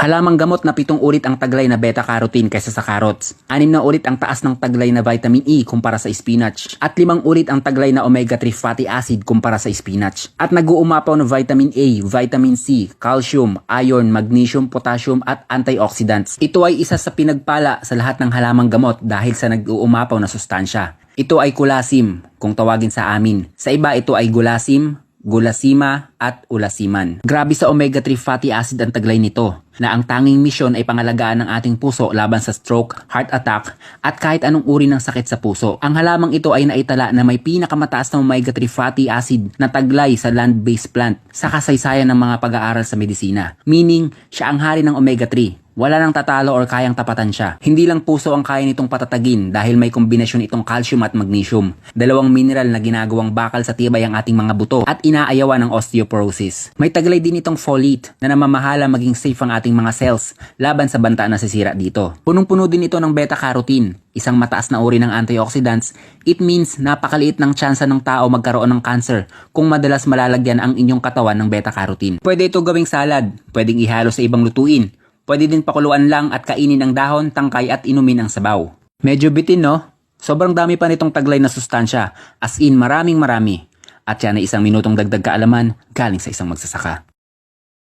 Halamang gamot na 7 ulit ang taglay na beta-carotene kaysa sa carrots. 6 na ulit ang taas ng taglay na vitamin E kumpara sa spinach. At 5 ulit ang taglay na omega-3 fatty acid kumpara sa spinach. At nag-uumapaw na vitamin A, vitamin C, calcium, iron, magnesium, potassium at antioxidants. Ito ay isa sa pinagpala sa lahat ng halamang gamot dahil sa nag-uumapaw na sustansya. Ito ay kulasim kung tawagin sa amin. Sa iba ito ay gulasim, gulasima at ulasiman. Grabe sa omega-3 fatty acid ang taglay nito na ang tanging misyon ay pangalagaan ng ating puso laban sa stroke, heart attack at kahit anong uri ng sakit sa puso. Ang halamang ito ay naitala na may pinakamataas na omega-3 fatty acid na taglay sa land-based plant sa kasaysayan ng mga pag-aaral sa medisina. Meaning, siya ang hari ng omega-3. Wala nang tatalo or kayang tapatan siya. Hindi lang puso ang kaya nitong patatagin dahil may kombinasyon itong calcium at magnesium. Dalawang mineral na ginagawang bakal sa tibay ang ating mga buto at inaayawan ng osteoporosis. May taglay din itong folate na namamahala maging safe ang ating mga cells laban sa banta na sisira dito. Punong-puno din ito ng beta-carotene, isang mataas na uri ng antioxidants. It means napakaliit ng tsansa ng tao magkaroon ng cancer kung madalas malalagyan ang inyong katawan ng beta-carotene. Pwede ito gawing salad, pwedeng ihalo sa ibang lutuin. Pwede din pakuluan lang at kainin ang dahon, tangkay at inumin ang sabaw. Medyo bitin no? Sobrang dami pa nitong taglay na sustansya. As in maraming marami. At yan ay isang minutong dagdag kaalaman galing sa isang magsasaka.